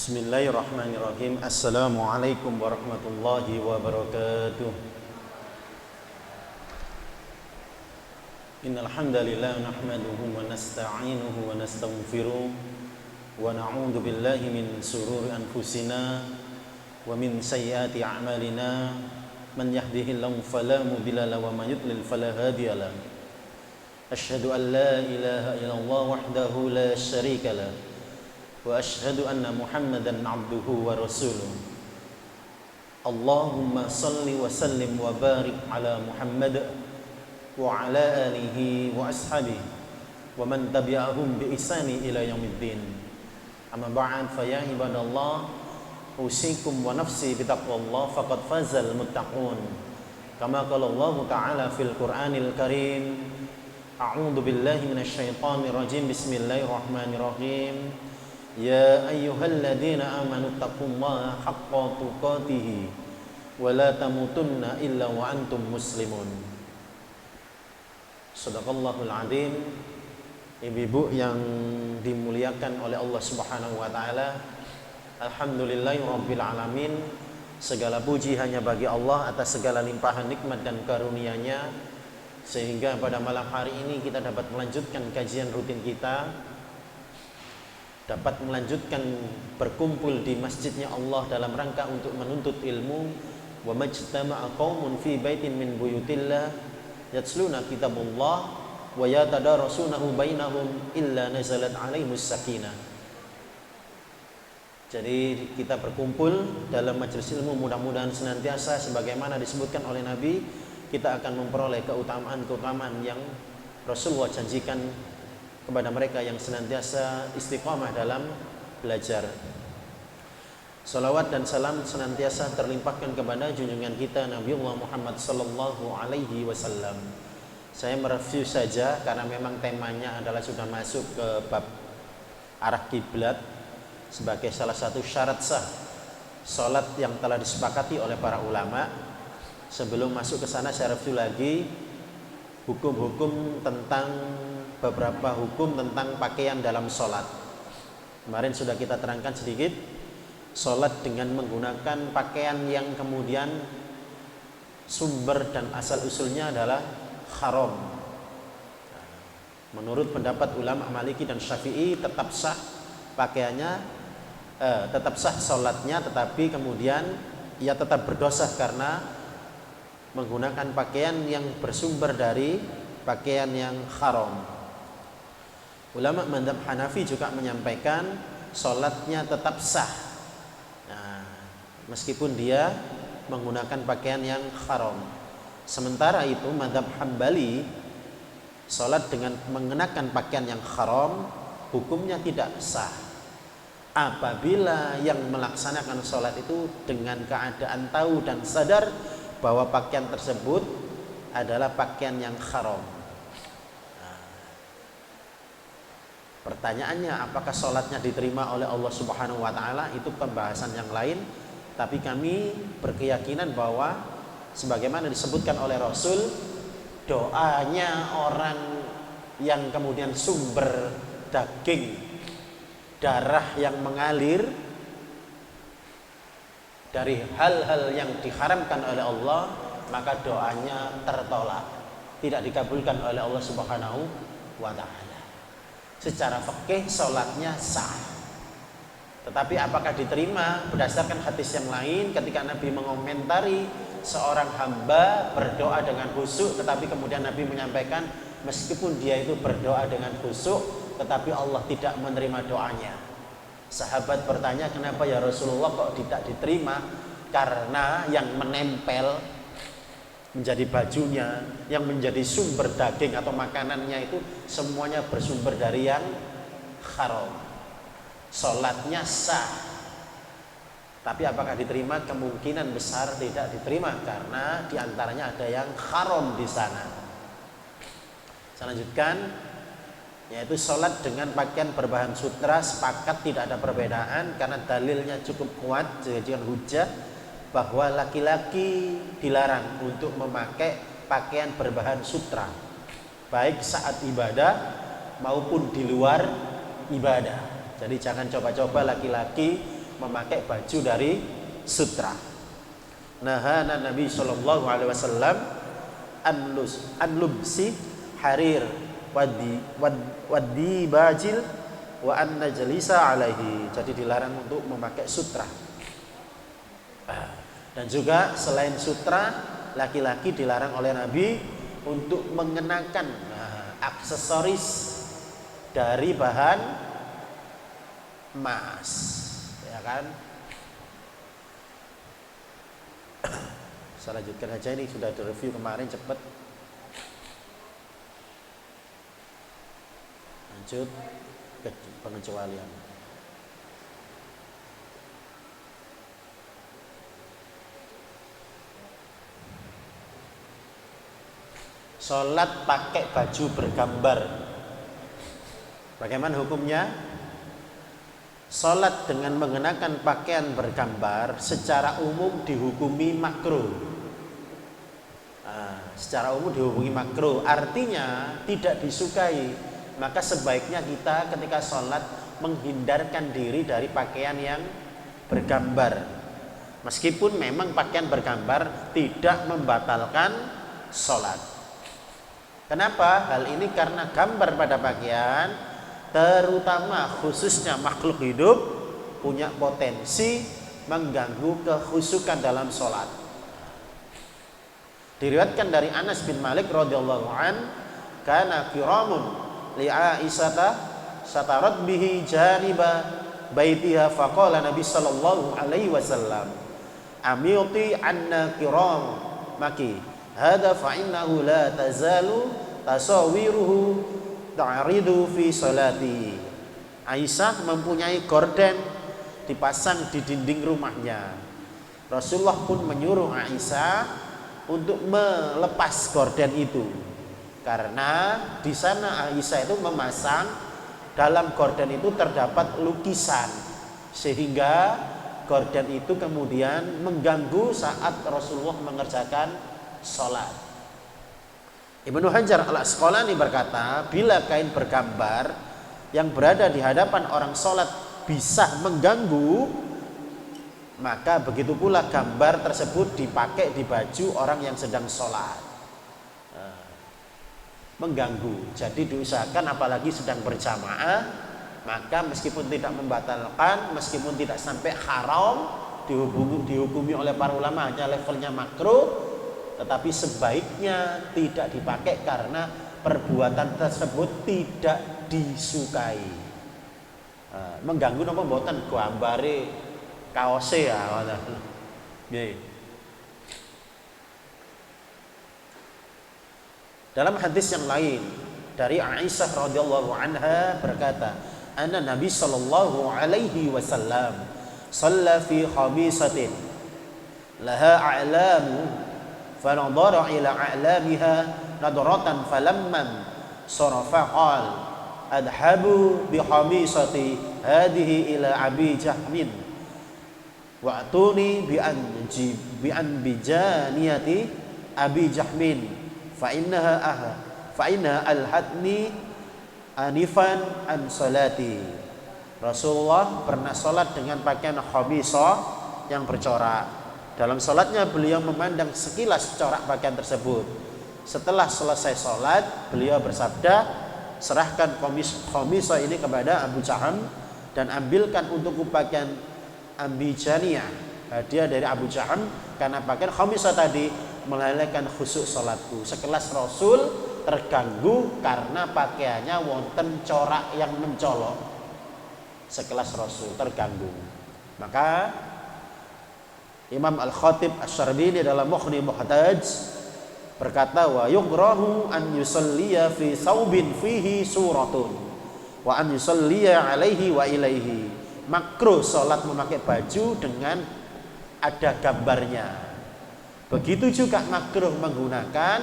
Bismillahirrahmanirrahim. Assalamualaikum warahmatullahi wabarakatuh. Innal hamdalillah nahmaduhu wa nasta'inuhu wa nastaghfiruh wa na'udzu billahi min shururi anfusina wa min sayyiati a'malina. Man yahdihillahu fala mudilla lahu wa man yudlil fala hadiya lahu. Asyhadu an la ilaha illallah wahdahu la syarika lahu wa asyhadu anna Muhammadan abduhu wa rasuluh. Allahumma salli wa sallim wa barik ala Muhammad wa ala alihi wa ashabihi wa man tabi'ahum bi ihsani ila yaumiddin. Amma ba'd, fa ya ibadallah, usikum wa nafsi bi taqwallah faqad fazal muttaqun. Kama qala Allah ta'ala fil Qur'anil Karim. A'udzu billahi minasyaitonir rajim. Bismillahirrahmanirrahim. Ya ayyuhalladzina amanu taqullaha haqqa tuqatih wa la tamutunna illa wa antum muslimun. Shadaqallahul adzim. Ibu-ibu yang dimuliakan oleh Allah Subhanahu wa taala, alhamdulillahirabbil alamin. Segala puji hanya bagi Allah atas segala limpahan nikmat dan karunia-Nya, sehingga pada malam hari ini kita dapat melanjutkan kajian rutin kita, dapat melanjutkan berkumpul di masjidnya Allah dalam rangka untuk menuntut ilmu. Wa majtama'a qaumun fi baitin min buyutillah yatsluna kitabullah wa yatadarasunahu bainahum illa nazalat 'alaihimus sakinah. Jadi kita berkumpul dalam majelis ilmu, mudah-mudahan senantiasa sebagaimana disebutkan oleh Nabi, kita akan memperoleh keutamaan-keutamaan yang Rasulullah janjikan kepada mereka yang senantiasa istiqamah dalam belajar. Salawat dan salam senantiasa terlimpahkan kepada junjungan kita Nabiullah Muhammad sallallahu alaihi wasallam. Saya mereview saja karena memang temanya adalah sudah masuk ke bab arah kiblat sebagai salah satu syarat sah salat yang telah disepakati oleh para ulama. Sebelum masuk ke sana, saya review lagi hukum-hukum tentang beberapa hukum tentang pakaian dalam sholat. Kemarin sudah kita terangkan sedikit, sholat dengan menggunakan pakaian yang kemudian sumber dan asal usulnya adalah haram. Menurut pendapat ulama Maliki dan Syafi'i, tetap sah pakaiannya, tetap sah sholatnya, tetapi kemudian ia tetap berdosa karena menggunakan pakaian yang bersumber dari pakaian yang haram. Ulama mazhab Hanafi juga menyampaikan sholatnya tetap sah, nah, meskipun dia menggunakan pakaian yang haram. Sementara itu mazhab Hambali, sholat dengan mengenakan pakaian yang haram hukumnya tidak sah apabila yang melaksanakan sholat itu dengan keadaan tahu dan sadar bahwa pakaian tersebut adalah pakaian yang haram. Pertanyaannya, apakah sholatnya diterima oleh Allah Subhanahu wa ta'ala? Itu pembahasan yang lain. Tapi kami berkeyakinan bahwa sebagaimana disebutkan oleh Rasul, doanya orang yang kemudian sumber daging, darah yang mengalir dari hal-hal yang diharamkan oleh Allah, maka doanya tertolak, tidak dikabulkan oleh Allah Subhanahu wa ta'ala. Secara fikih sholatnya sah, tetapi apakah diterima? Berdasarkan hadis yang lain, ketika Nabi mengomentari seorang hamba berdoa dengan khusyuk, tetapi kemudian Nabi menyampaikan meskipun dia itu berdoa dengan khusyuk, tetapi Allah tidak menerima doanya. Sahabat bertanya, kenapa ya Rasulullah kok tidak diterima? Karena yang menempel menjadi bajunya, yang menjadi sumber daging atau makanannya itu semuanya bersumber dari yang haram. Sholatnya sah, tapi apakah diterima? Kemungkinan besar tidak diterima karena diantaranya ada yang haram di sana. Saya lanjutkan, yaitu sholat dengan pakaian berbahan sutra. Sepakat tidak ada perbedaan karena dalilnya cukup kuat, jadikan hujah bahwa laki-laki dilarang untuk memakai pakaian berbahan sutra, baik saat ibadah maupun di luar ibadah. Jadi jangan coba-coba laki-laki memakai baju dari sutra. Nahana Nabi sallallahu alaihi wasallam an lubsi harir wadi bajil wa an najlisa alaihi. Jadi dilarang untuk memakai sutra. Dan juga selain sutra, laki-laki dilarang oleh Nabi untuk mengenakan aksesoris dari bahan emas, ya kan? Saya lanjutkan aja, ini sudah direview kemarin, cepet. Lanjut ke pengecualian. Sholat pakai baju bergambar, bagaimana hukumnya? Sholat dengan mengenakan pakaian bergambar secara umum dihukumi makruh. Secara umum dihukumi makruh, artinya tidak disukai. Maka sebaiknya kita ketika sholat menghindarkan diri dari pakaian yang bergambar. Meskipun memang pakaian bergambar tidak membatalkan sholat. Kenapa? Hal ini karena gambar pada pakaian, terutama khususnya makhluk hidup, punya potensi mengganggu kekhusyukan dalam sholat. Diriwayatkan dari Anas bin Malik radhiyallahu an, kana kiramun li Aisyata satarat bihi janiba baitiha faqala Nabi sallallahu alaihi wasallam amilti anna kiram maki hada fa innahu la tazalu tasawiruhu ta'ridu fi salati. Aisyah mempunyai gorden dipasang di dinding rumahnya. Rasulullah pun menyuruh Aisyah untuk melepas gorden itu, karena di sana Aisyah itu memasang, dalam gorden itu terdapat lukisan, sehingga gorden itu kemudian mengganggu saat Rasulullah mengerjakan sholat. Ibnu Hajar al-Asqalani berkata, bila kain bergambar yang berada di hadapan orang sholat bisa mengganggu, maka begitu pula gambar tersebut dipakai di baju orang yang sedang sholat, mengganggu. Jadi diusahakan, apalagi sedang berjamaah, maka meskipun tidak membatalkan, meskipun tidak sampai haram, dihukumi oleh para ulama hanya levelnya makruh, tetapi sebaiknya tidak dipakai karena perbuatan tersebut tidak disukai. Mengganggu napa mboten gambare kaose ya. Nggih. Dalam hadis yang lain dari Aisyah radhiyallahu anha berkata, anna Nabi sallallahu alaihi wasallam shalla fi khamisatin laha a'lamu fanadhara ila a'lamiha nadratan falamman sarafa qal adhabu bi khamisati hadhihi ila abi jahmin wa'tuni bi bijaniyati abi jahmin fa innaha alhatni anifan an salati. Rasulullah pernah salat dengan pakaian khamisah yang bercorak. Dalam salatnya beliau memandang sekilas corak pakaian tersebut. Setelah selesai salat, beliau bersabda, serahkan khamisah ini kepada Abu Jaham dan ambilkan untukku pakaian ambijaniyah, hadiah dari Abu Jaham, karena pakaian khamisah tadi melalaikan khusyuk salatku. Sekelas Rasul terganggu karena pakaiannya wonten corak yang mencolok. Sekelas Rasul terganggu. Maka Imam Al-Khatib Asy-Syarbini dalam Mughni Muhtaj berkata, wa yukrahu an yusalliya fi saubin fihi suratun wa an yusalliya alaihi wa ilaihi. Makruh salat memakai baju dengan ada gambarnya. Begitu juga makruh menggunakan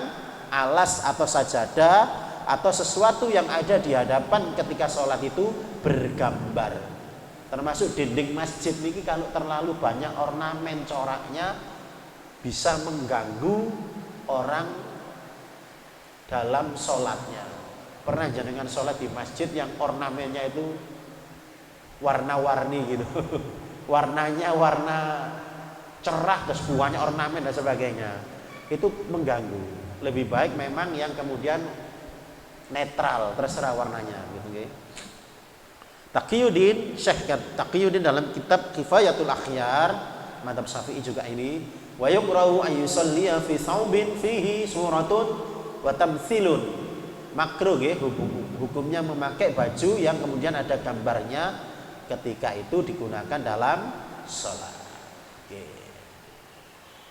alas atau sajadah atau sesuatu yang ada di hadapan ketika sholat itu bergambar. Termasuk dinding masjid ini kalau terlalu banyak ornamen coraknya bisa mengganggu orang dalam sholatnya. Pernah jenengan sholat di masjid yang ornamennya itu warna-warni gitu, warnanya warna cerah, terus buahnya ornamen dan sebagainya, itu mengganggu. Lebih baik memang yang kemudian netral, terserah warnanya gitu nggih. Taqiyuddin, Syekh Taqiyuddin dalam kitab Kifayatul Akhyar, madzhab Syafi'i juga ini, wa yuqra'u an yusalliya fi thawbin fihi suratun wa tamthilun. Makruh nggih hukumnya memakai baju yang kemudian ada gambarnya ketika itu digunakan dalam sholat. Oke.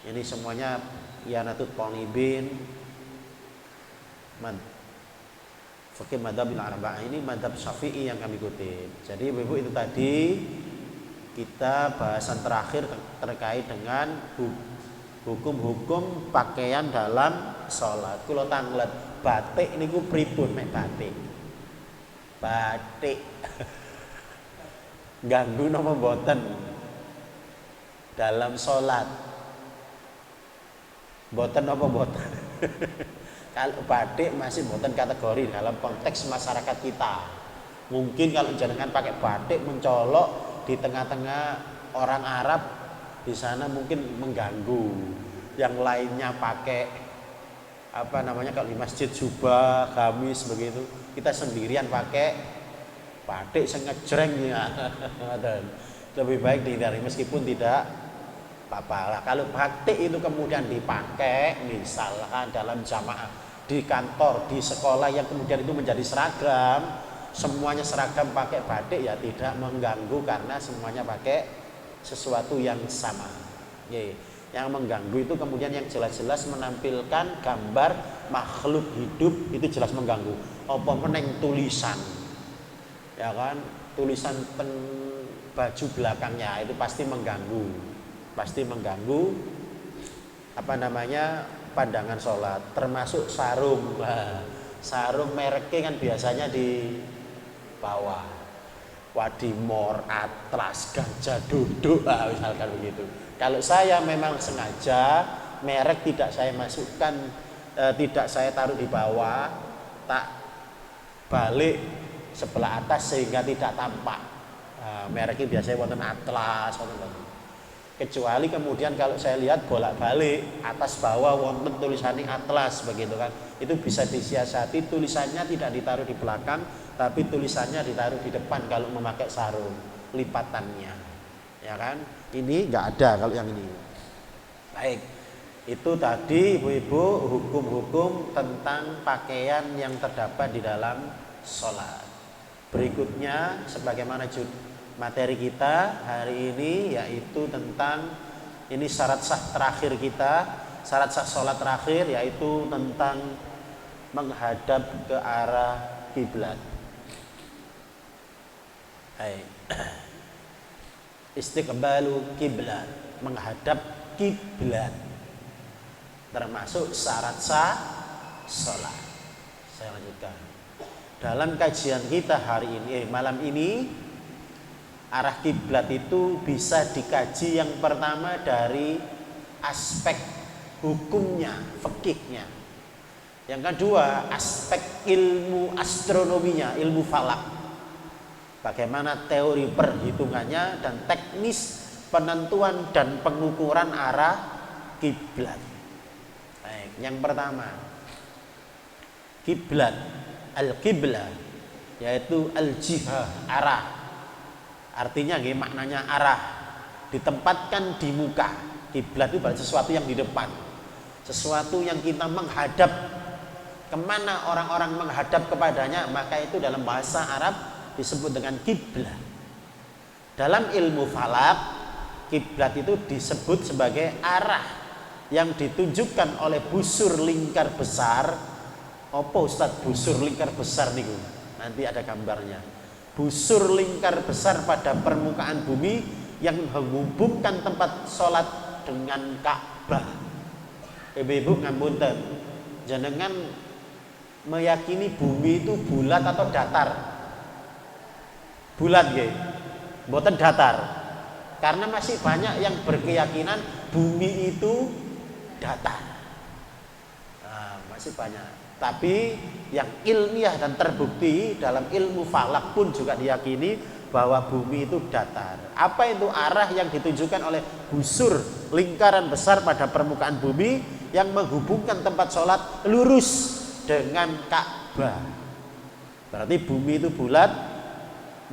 Ini semuanya Yanatut Talibin, Fikih Madzhabil Arba'ah, ini madzhab Syafi'i yang kami kutip. Jadi Ibu itu tadi kita bahasan terakhir terkait dengan hukum-hukum pakaian dalam sholat. Kula tanglet batik niku pripun mek batik? Batik ganggu napa mboten dalam sholat? Mboten apa mboten? Kalau batik masih mboten kategori dalam konteks masyarakat kita. Mungkin kalau jenengan pakai batik mencolok di tengah-tengah orang Arab, di sana mungkin mengganggu. Yang lainnya pakai apa namanya, kalau di masjid jubah, gamis begitu. Kita sendirian pakai batik sengejreng ya. Lebih baik dihindari meskipun tidak apa-apa lah. Kalau batik itu kemudian dipakai misalkan dalam jamaah, di kantor, di sekolah yang kemudian itu menjadi seragam, semuanya seragam pakai batik, ya tidak mengganggu karena semuanya pakai sesuatu yang sama. Yang mengganggu itu kemudian yang jelas-jelas menampilkan gambar makhluk hidup, itu jelas mengganggu. Apa meneng tulisan, ya kan, tulisan baju belakangnya itu pasti mengganggu. Pasti mengganggu apa namanya, pandangan sholat, termasuk sarung. Sarung mereknya kan biasanya di bawah, Wadimor, Atlas, Gajah Duduk, misalkan begitu. Kalau saya memang sengaja merek tidak saya masukkan, tidak saya taruh di bawah, tak balik sebelah atas sehingga tidak tampak. Mereknya biasanya wonten Atlas, wonten. Kecuali kemudian kalau saya lihat bolak-balik atas bawah wonten tulisannya Atlas begitu kan, itu bisa disiasati, tulisannya tidak ditaruh di belakang tapi tulisannya ditaruh di depan kalau memakai sarung, lipatannya, ya kan. Ini nggak ada kalau yang ini. Baik, itu tadi ibu-ibu hukum-hukum tentang pakaian yang terdapat di dalam sholat. Berikutnya sebagaimana materi kita hari ini, yaitu tentang ini syarat sah terakhir kita, syarat sah sholat terakhir, yaitu tentang menghadap ke arah kiblat. Istiqbalu kiblat, menghadap kiblat, termasuk syarat sah sholat. Saya lanjutkan. Dalam kajian kita hari ini, malam ini, arah kiblat itu bisa dikaji yang pertama dari aspek hukumnya, fikihnya. Yang kedua, aspek ilmu astronominya, ilmu falak. Bagaimana teori perhitungannya dan teknis penentuan dan pengukuran arah kiblat. Baik, yang pertama, kiblat, al-qiblah, yaitu al-jihah, arah. Artinya maknanya arah, ditempatkan di muka. Kiblat itu berarti sesuatu yang di depan, sesuatu yang kita menghadap, kemana orang-orang menghadap kepadanya, maka itu dalam bahasa Arab disebut dengan kiblat. Dalam ilmu falak, kiblat itu disebut sebagai arah yang ditunjukkan oleh busur lingkar besar. Apa Ustadz busur lingkar besar niku? Nanti ada gambarnya. Busur lingkar besar pada permukaan bumi yang menghubungkan tempat sholat dengan Ka'bah. Ibu-ibu ngapunten, jenengan meyakini bumi itu bulat atau datar? Bulat nggih, mboten datar. Karena masih banyak yang berkeyakinan bumi itu datar. Masih banyak. Tapi yang ilmiah dan terbukti dalam ilmu falak pun juga diyakini bahwa bumi itu datar. Apa itu arah yang ditunjukkan oleh busur lingkaran besar pada permukaan bumi yang menghubungkan tempat sholat lurus dengan Ka'bah. Berarti bumi itu bulat,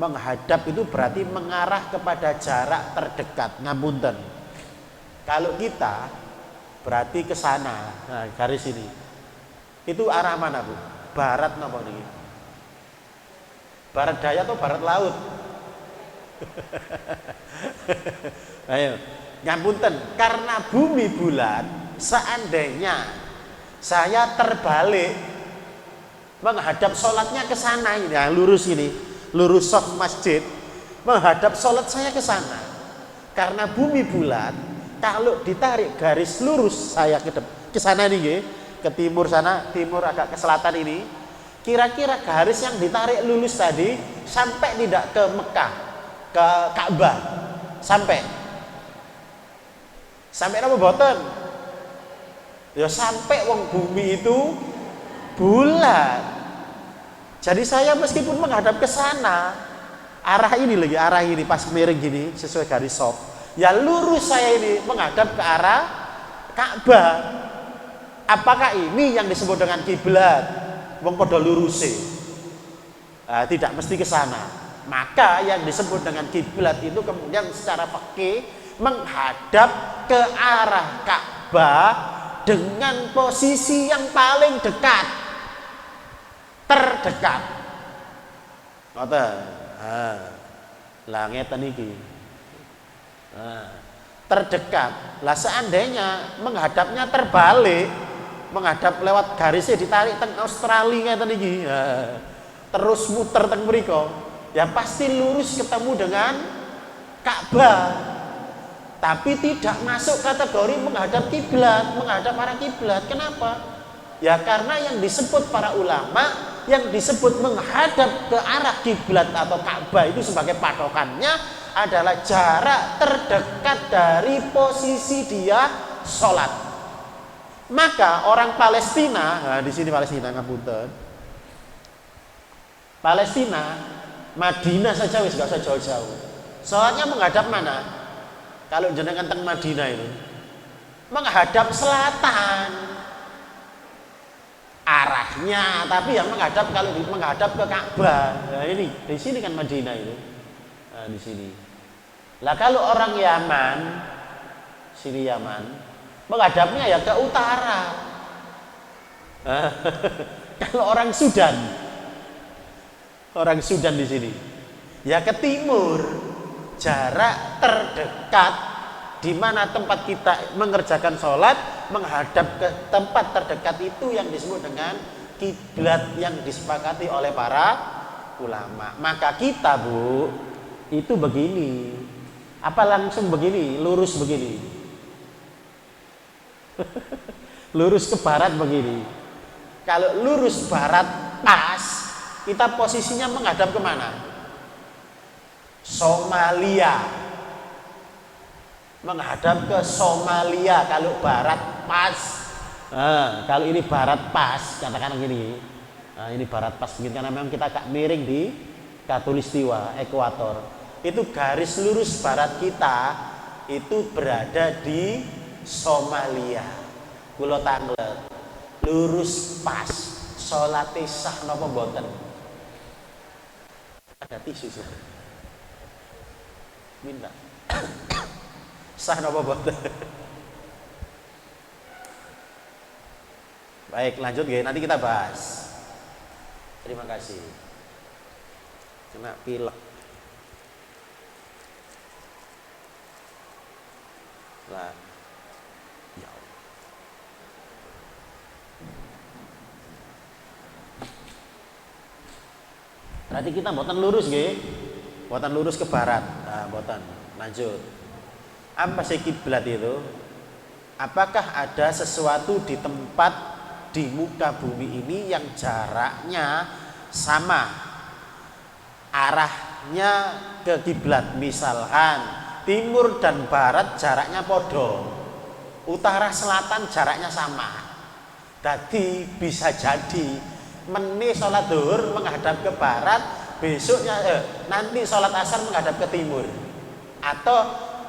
menghadap itu berarti mengarah kepada jarak terdekat. Ngapunten. Kalau kita berarti ke sana. Nah, garis ini. Itu arah mana, Bu? Barat napa niki? Barat daya atau barat laut? Ayo, ngapunten, karena bumi bulat, seandainya saya terbalik menghadap sholatnya ke sana ini, ya, lurus ini, lurus sof masjid, menghadap sholat saya ke sana. Karena bumi bulat, kalau ditarik garis lurus saya ke sana nih, ke timur sana, timur agak ke selatan ini, kira-kira garis yang ditarik lurus tadi sampai tidak ke Mekah, ke Ka'bah, sampai apa boten? Ya sampai wong bumi itu bulat. Jadi saya meskipun menghadap ke sana, arah ini pas miring gini sesuai garis soft, ya lurus saya ini menghadap ke arah Ka'bah. Apakah ini yang disebut dengan kiblat? Wong padha luruse. Tidak mesti ke sana. Maka yang disebut dengan kiblat itu kemudian secara fikih menghadap ke arah Ka'bah dengan posisi yang paling dekat, terdekat. Ngoten. Lah ngeten iki. Terdekat. Lah seandainya menghadapnya terbalik, menghadap lewat garisnya ditarik teng Australia ngeten iki. Terus muter teng mriko, ya pasti lurus ketemu dengan Ka'bah. Tapi tidak masuk kategori menghadap kiblat, menghadap arah kiblat. Kenapa? Ya karena yang disebut para ulama, yang disebut menghadap ke arah kiblat atau Ka'bah itu sebagai patokannya adalah jarak terdekat dari posisi dia sholat. Maka orang Palestina, nah di sini Palestina ngapunten. Palestina, Madinah saja wis gak usah jauh-jauh. Sholatnya menghadap mana? Kalau jenengan teng Madinah itu menghadap selatan arahnya, tapi yang menghadap kalau menghadap ke Ka'bah. Nah, ini di sini kan Madinah itu. Nah, di sini. Lah kalau orang Yaman, sini Yaman, menghadapnya ya ke utara. Kalau orang Sudan di sini, ya ke timur. Jarak terdekat di mana tempat kita mengerjakan sholat menghadap ke tempat terdekat itu yang disebut dengan kiblat yang disepakati oleh para ulama. Maka kita, Bu, itu begini. Apa langsung begini, lurus begini? Lurus ke barat begini. Kalau lurus barat pas, kita posisinya menghadap kemana? Somalia, menghadap ke Somalia kalau barat pas. Kalau ini barat pas, katakan gini. Ini barat pas begini karena memang kita agak miring di Katulistiwa, ekuator. Itu garis lurus barat kita itu berada di Somalia. Kula tanglet, lurus pas, salate sah napa mboten? Ada tisu sih. Minta sah napa boten. Baik, lanjut ya, nanti kita bahas. Terima kasih. Kena pilek. Lah. Ya. Berarti kita mboten lurus nggih. Buatan lurus ke barat, buatan lanjut. Apa sih kiblat itu? Apakah ada sesuatu di tempat di muka bumi ini yang jaraknya sama, arahnya ke kiblat? Misalkan timur dan barat jaraknya podo, utara selatan jaraknya sama. Jadi bisa jadi meneh sholat zuhur menghadap ke barat, besoknya nanti sholat asar menghadap ke timur, atau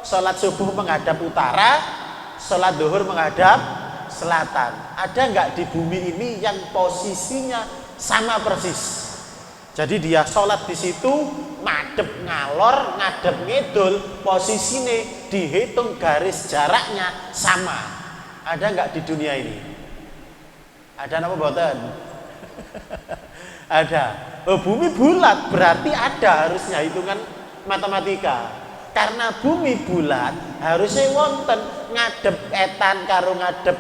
sholat subuh menghadap utara, sholat duhur menghadap selatan. Ada nggak di bumi ini yang posisinya sama persis? Jadi dia sholat di situ madep ngalor, ngadep ngidul, posisinya dihitung garis jaraknya sama. Ada nggak di dunia ini? Ada apa boten? Ada. Oh, bumi bulat berarti ada harusnya hitungan matematika. Karena bumi bulat harusnya wonten ngadep etan karo ngadep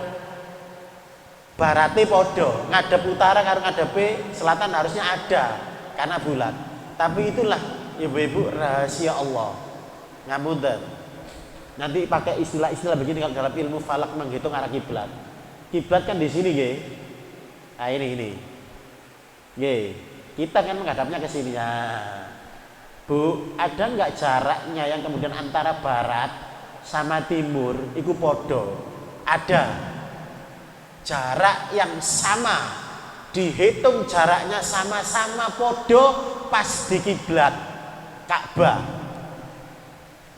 barate podo, ngadep utara karo ngadep selatan harusnya ada karena bulat. Tapi itulah ibu-ibu rahasia Allah. Ngapunten. Nanti pakai istilah-istilah begini kalau dalam ilmu falak menghitung arah kiblat. Kiblat kan di sini, nggih. Nah, ini. Nggih. Kita kan menghadapnya ke sini ya. Bu, ada nggak jaraknya yang kemudian antara barat sama timur iku podo? Ada. Jarak yang sama, dihitung jaraknya sama-sama podo pas di kiblat Ka'bah.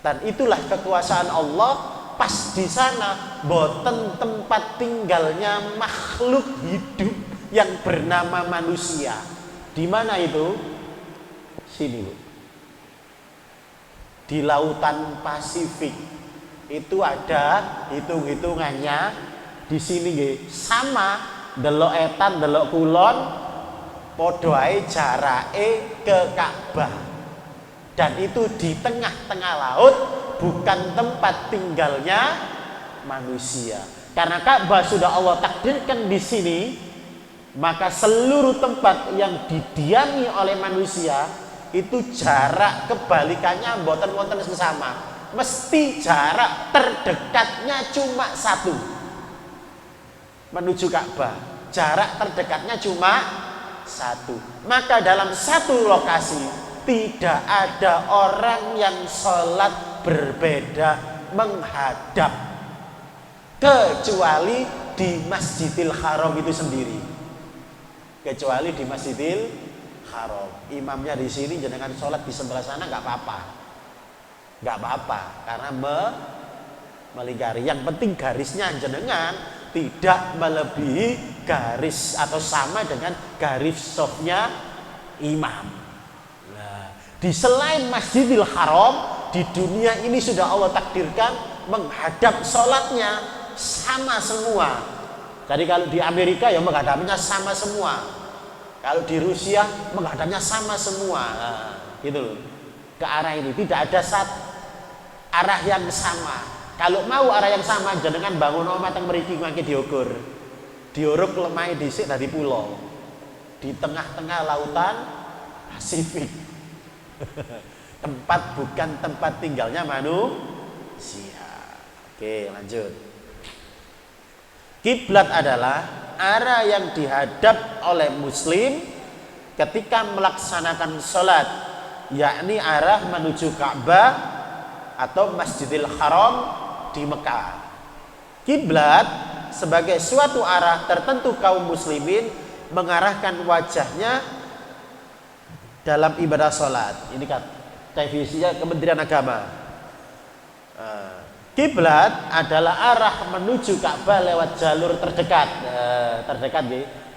Dan itulah kekuasaan Allah, pas di sana boten tempat tinggalnya makhluk hidup yang bernama manusia. Di mana itu? Sini, Bu. Di lautan Pasifik. Itu ada hitung-hitungannya. Di sini nggih sama delok etan, delok kulon, padha ae jarake ke Ka'bah. Dan itu di tengah-tengah laut, bukan tempat tinggalnya manusia. Karena Ka'bah sudah Allah takdirkan di sini, maka seluruh tempat yang didiami oleh manusia itu jarak kebalikannya mboten wonten sesama. Mesti jarak terdekatnya cuma satu. Menuju Ka'bah, jarak terdekatnya cuma satu. Maka dalam satu lokasi tidak ada orang yang sholat berbeda menghadap, kecuali di Masjidil Haram itu sendiri. Kecuali di Masjidil Haram, imamnya di sini, jenengan sholat di sebelah sana nggak apa-apa, karena melingkari. Yang penting garisnya jenengan tidak melebihi garis atau sama dengan garis shafnya imam. Nah, di selain Masjidil Haram di dunia ini sudah Allah takdirkan menghadap sholatnya sama semua. Jadi kalau di Amerika ya menghadapnya sama semua. Kalau di Rusia menghadapnya sama semua. Nah, gitu loh. Ke arah ini tidak ada arah yang sama. Kalau mau arah yang sama, jenengan bangun omah teng mriki mangke diukur. Diuruk lemah dhisik dadi pulau. Di tengah-tengah lautan Pasifik. Tempat bukan tempat tinggalnya manusia. Oke, lanjut. Kiblat adalah arah yang dihadap oleh muslim ketika melaksanakan sholat, yakni arah menuju Ka'bah atau Masjidil Haram di Mekah. Kiblat sebagai suatu arah tertentu kaum muslimin mengarahkan wajahnya dalam ibadah sholat. Ini kan definisinya Kementerian Agama. Kiblat adalah arah menuju Ka'bah lewat jalur terdekat,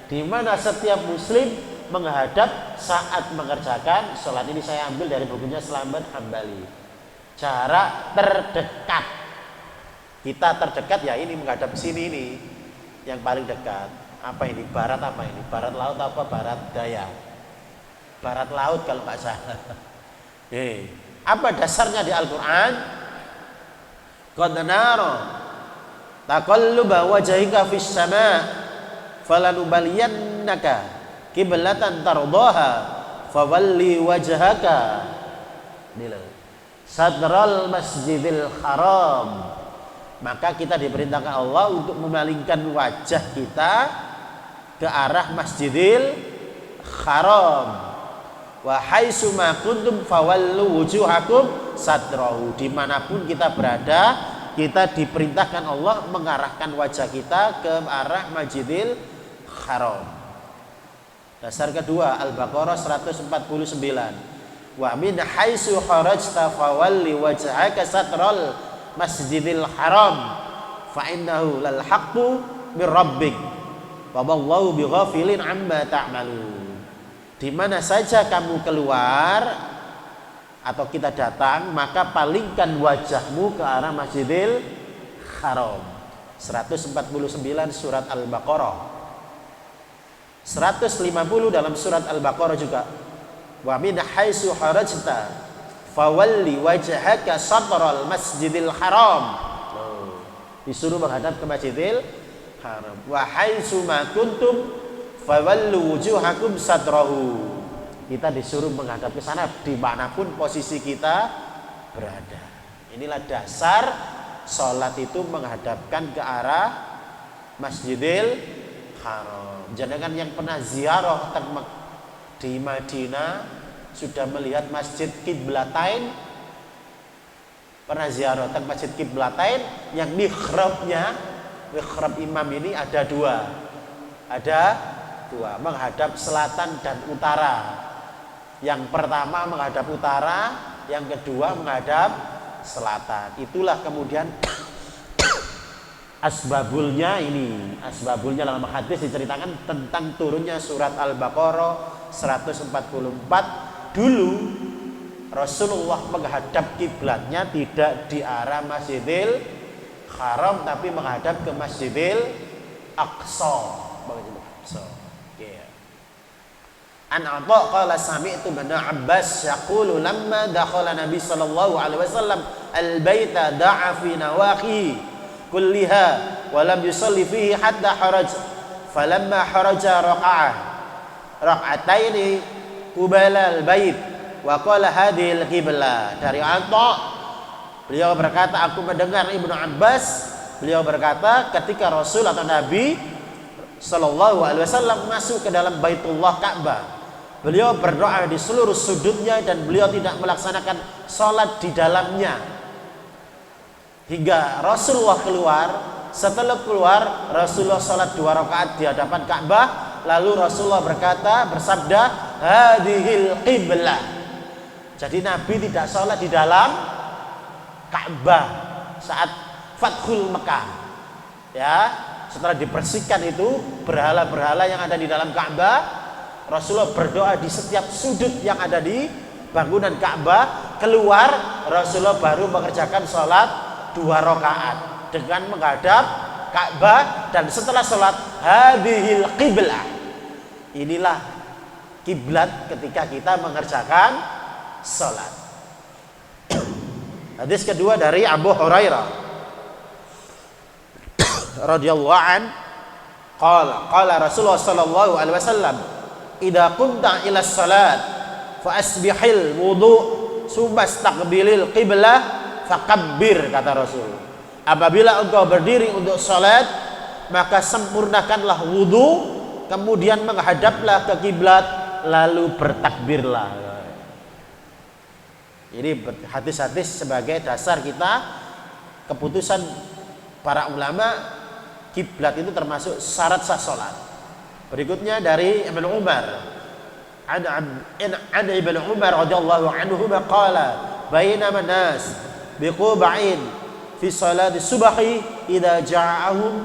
di mana setiap muslim menghadap saat mengerjakan sholat. Ini saya ambil dari bukunya Slamet Hambali. Jarak terdekat, kita terdekat ya ini menghadap sini, ini yang paling dekat. Apa ini? Barat apa ini? Barat laut apa barat daya? Barat laut kalau nggak salah. Apa dasarnya di Al-Quran? Qad nara taqalluba wajhika fis sama' falanubaliyannaka qiblatan tardaha fawalli wajhaka sadral masjidil haram. Maka kita diperintahkan Allah untuk memalingkan wajah kita ke arah Masjidil Haram. Wa haitsu ma kuntum fawallu wujuhakum sadrahu. Dimanapun kita berada, kita diperintahkan Allah mengarahkan wajah kita ke arah Masjidil Haram. Dasar kedua Al-Baqarah 149. Wa min haitsu kharajta fawalli wajhaka satral masjidil haram fa innahu lal haqqu mir rabbik wa wallahu bighafilin amma ta'malun. Di mana saja kamu keluar atau kita datang, maka palingkan wajahmu ke arah Masjidil Haram. 149 surat Al-Baqarah. 150 dalam surat Al-Baqarah juga. Wa min haitsu kharajta fawalli wajhaka satral masjidil haram. Disuruh menghadap ke Masjidil Haram. Wa haitsu ma kuntum fawallu wujuhakum satrahu. Kita disuruh menghadap ke sana dimanapun posisi kita berada. Inilah dasar sholat itu menghadapkan ke arah Masjidil Haram. Jangan yang pernah ziarah di Madinah sudah melihat Masjid Qiblatain, pernah ziarah ke Masjid Qiblatain yang mihrab imam ini ada dua, menghadap selatan dan utara. Yang pertama menghadap utara, yang kedua menghadap selatan. Itulah kemudian asbabulnya dalam hadis diceritakan tentang turunnya surat Al-Baqarah 144. Dulu Rasulullah menghadap kiblatnya tidak di arah Masjidil Haram tapi menghadap ke Masjidil Aqsa. An Atha qala sami'tu Ibnu Abbas yaqulu lamma dakhala Nabi sallallahu alaihi wasallam al-baita da'a fi nawahi kulliha wa lam yusalli fihi hatta haraj falamma haraja raka'ataini qubala al-bait wa qala hadhihi al-qiblah. Dari Atha, beliau berkata, aku mendengar Ibnu Abbas, beliau berkata ketika Rasul atau Nabi sallallahu alaihi wasallam masuk ke dalam Baitullah Ka'bah, beliau berdoa di seluruh sudutnya dan beliau tidak melaksanakan sholat di dalamnya hingga Rasulullah keluar. Setelah keluar, Rasulullah sholat 2 rakaat di hadapan Ka'bah. Lalu Rasulullah bersabda, hadhil qiblah. Jadi Nabi tidak sholat di dalam Ka'bah saat Fathul Mekah. Ya, setelah dibersihkan itu berhala-berhala yang ada di dalam Ka'bah, Rasulullah berdoa di setiap sudut yang ada di bangunan Ka'bah. Keluar, Rasulullah baru mengerjakan sholat 2 rakaat dengan menghadap Ka'bah. Dan setelah sholat, hadhil qiblah, inilah kiblat ketika kita mengerjakan sholat. Hadis kedua dari Abu Hurairah radhiyallahu an qala Rasulullah sallallahu alaihi wasallam, idza qumta ila salat fa asbihil wudu summa istaqbilil qiblah fakabbir, kata Rasul. Apabila engkau berdiri untuk salat, maka sempurnakanlah wudu, kemudian menghadaplah ke kiblat, lalu bertakbirlah. Jadi hadis-hadis sebagai dasar kita, keputusan para ulama, kiblat itu termasuk syarat sah salat. Berikutnya dari Ibnu Umar. An Ibnu Umar radhiyallahu anhu qala bainama nas biquba'in fi salati subhi idza ja'ahum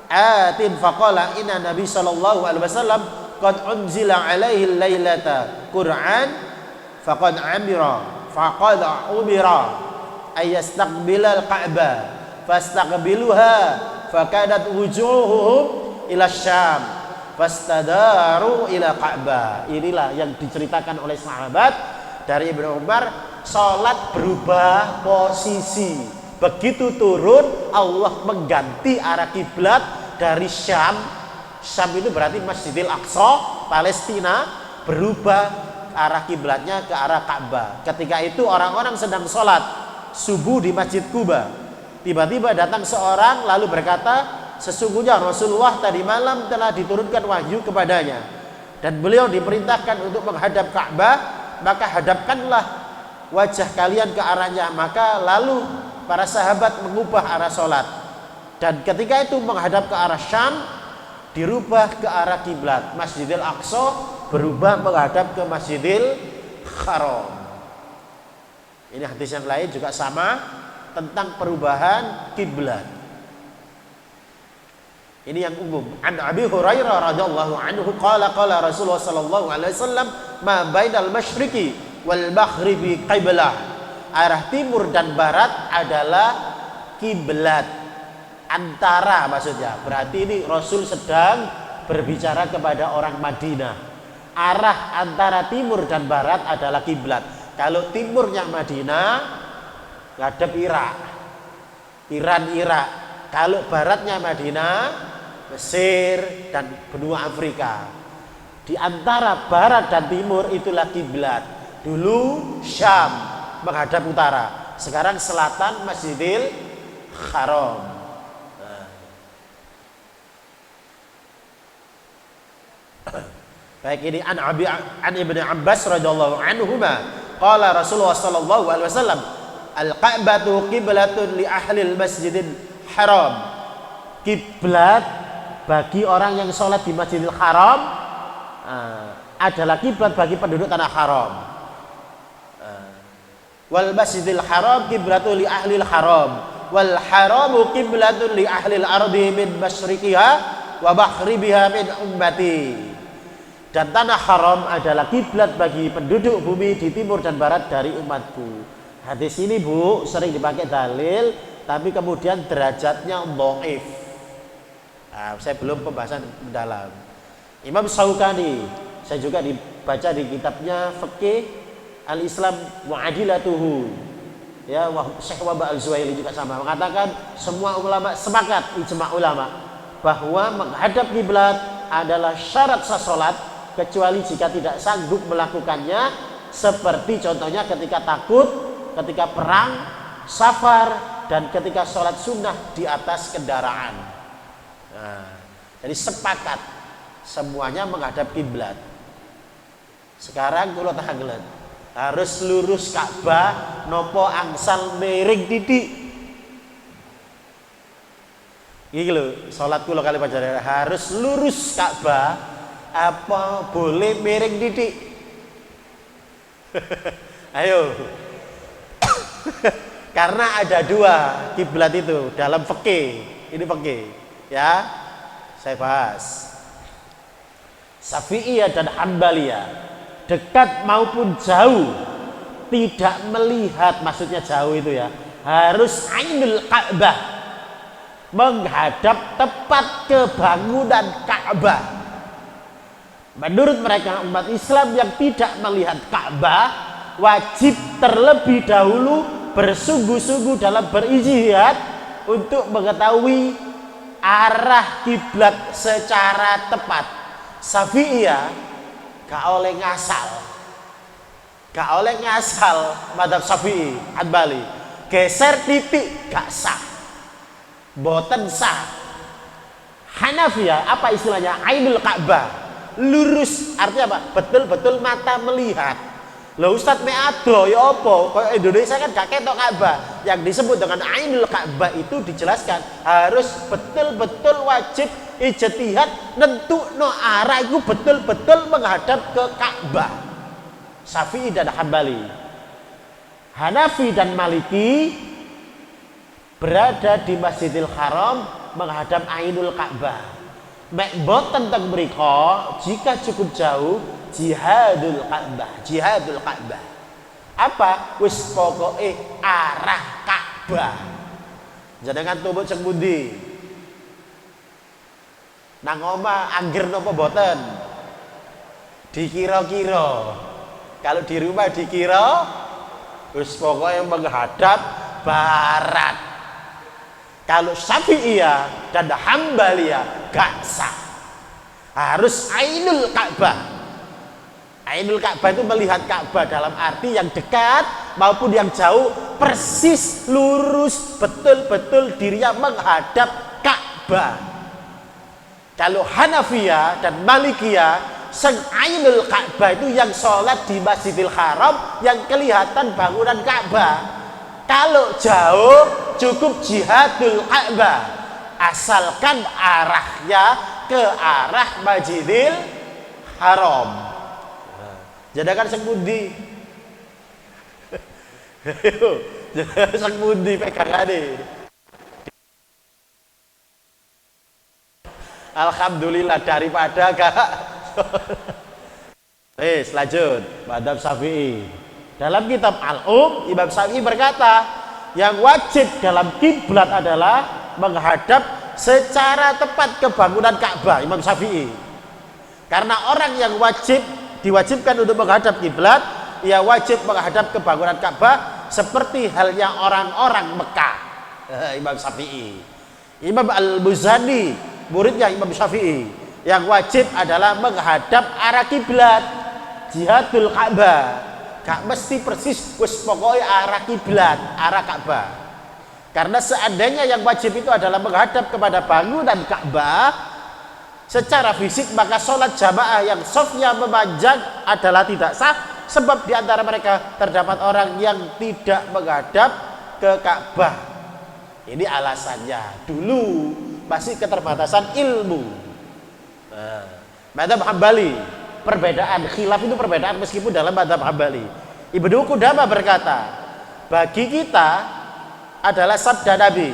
atin faqala inna nabi sallallahu alaihi wasallam qad unzila alaihi lailata Qur'an faqad umira ay yastaqbilal Ka'bah fastaqbiluha fakadat wujuhuhum ila Syam fastadaru ila Ka'bah. Inilah yang diceritakan oleh sahabat dari Ibnu Umar, salat berubah posisi. Begitu turun, Allah mengganti arah kiblat dari Syam. Syam itu berarti Masjidil Aqsa, Palestina, berubah arah kiblatnya ke arah Ka'bah. Ketika itu orang-orang sedang salat subuh di Masjid Quba. Tiba-tiba datang seorang lalu berkata, sesungguhnya Rasulullah tadi malam telah diturunkan wahyu kepadanya dan beliau diperintahkan untuk menghadap Ka'bah, maka hadapkanlah wajah kalian ke arahnya. Maka lalu para sahabat mengubah arah sholat dan ketika itu menghadap ke arah Syam. dirubah ke arah kiblat. Masjidil Aqsa berubah menghadap ke Masjidil Haram. Ini hadis yang lain juga sama tentang perubahan kiblat. Ini yang umum. An Abi Hurairah radhiyallahu anhu qala Rasulullah sallallahu alaihi wasallam ma bainal masyriqi wal maghribi qiblah. Arah timur dan barat adalah kiblat. Antara maksudnya. Berarti ini Rasul sedang berbicara kepada orang Madinah. Arah antara timur dan barat adalah kiblat. Kalau timurnya Madinah ngadep Irak. Irak. Kalau baratnya Madinah, Mesir dan benua Afrika. Di antara barat dan timur itulah kiblat. Dulu Syam menghadap utara, sekarang selatan Masjidil Haram. Baik, ini an Ibnu Abbas radhiyallahu anhuma qala Rasulullah sallallahu alaihi wasallam al-Ka'batu qiblatun li ahli al-Masjidil Haram. Kiblat bagi orang yang sholat di Masjidil Haram adalah kiblat bagi penduduk tanah haram. Wal Masjidil Haram qiblatun li ahli al-haram wal haramu qiblatun li ahli al-ardi min masyriqiha wa maghribiha min ummati. Dan tanah haram adalah kiblat bagi penduduk bumi di timur dan barat dari umatku. Hadis ini Bu sering dipakai dalil, tapi kemudian derajatnya dhaif. Saya belum pembahasan mendalam. Imam Syaukani, saya juga dibaca di kitabnya Fiqh Al-Islam Mu'adilatuhu. Ya, Syekh Wahbah Al-Zuhaili juga sama mengatakan semua ulama sepakat, ijma ulama, bahwa menghadap kiblat adalah syarat sah salat kecuali jika tidak sanggup melakukannya, seperti contohnya ketika takut, ketika perang, safar, dan ketika sholat sunnah di atas kendaraan. Jadi sepakat semuanya menghadap kiblat. Sekarang kalau tahaglet harus lurus Ka'bah nopo angsal miring titik. Iki lho, sholat kula kali panjenengan harus lurus Ka'bah apa boleh miring titik? Ayo. Karena ada dua kiblat itu dalam fikih. Ini fikih, ya. Saya bahas. Syafi'iyah dan Hanbaliyah, dekat maupun jauh, tidak melihat, maksudnya jauh itu ya, harus ainul Ka'bah, menghadap tepat ke bangunan Ka'bah. Menurut mereka umat Islam yang tidak melihat Ka'bah wajib terlebih dahulu bersungguh-sungguh dalam berijtihad untuk mengetahui arah kiblat secara tepat. Syafi'iyah gak oleh ngasal madzhab Syafi'i Hanbali. Geser titik gak sah, boten sah. Hanafiyah apa istilahnya? Ainul Ka'bah, lurus, artinya apa? Betul-betul mata melihat. Lah Ustadz me ado ya apa? Kayak Indonesia kan gak ketok Ka'bah. Yang disebut dengan Ainul Ka'bah itu dijelaskan harus betul-betul wajib ijtihad nentukno arah itu betul-betul menghadap ke Ka'bah. Syafi'i dan Hambali. Hanafi dan Maliki berada di Masjidil Haram menghadap Ainul Ka'bah. Mek boten teng mriko jika cukup jauh jihadul Ka'bah. Apa? Wis pokoke arah Ka'bah. Jenengan tumbuk sing pundi? Nang omah anggir napa boten? Dikira-kira. Kalau di rumah dikira wis pokoke menghadap barat. Kalau Syafi'iyah dan Hambaliyah gak sah. Harus Ainul Ka'bah. Ainul Ka'bah itu melihat Ka'bah dalam arti yang dekat maupun yang jauh, persis lurus betul-betul dirinya menghadap Ka'bah. Kalau Hanafiyah dan Malikiyah, sang Ainul Ka'bah itu yang sholat di Masjidil Haram yang kelihatan bangunan Ka'bah. Kalau jauh cukup jihadul Ka'bah, asalkan arahnya ke arah Masjidil Haram. Jadakan sekudi. Sekudi pegangane. Alhamdulillah daripada gak. Lanjut. Madzhab Syafi'i. Dalam kitab Imam Syafi'i berkata, yang wajib dalam kiblat adalah menghadap secara tepat ke bangunan Ka'bah. Imam Syafi'i. Karena orang yang diwajibkan untuk menghadap kiblat, ia wajib menghadap ke bangunan Ka'bah seperti halnya orang-orang Mekah. Imam Syafi'i. Imam Al-Muzani, muridnya Imam Syafi'i, yang wajib adalah menghadap arah kiblat, jihadul Ka'bah. Gak mesti persis wis pokoknya arah kiblat, arah Ka'bah. Karena seandainya yang wajib itu adalah menghadap kepada bangunan Ka'bah secara fisik, maka sholat jamaah yang shafnya memanjang adalah tidak sah, sebab di antara mereka terdapat orang yang tidak menghadap ke Ka'bah. Ini alasannya. Dulu masih keterbatasan ilmu. Madzhab Hambali, perbedaan khilaf itu perbedaan meskipun dalam madzhab Hambali. Ibnu Qudamah berkata, bagi kita adalah sabda Nabi,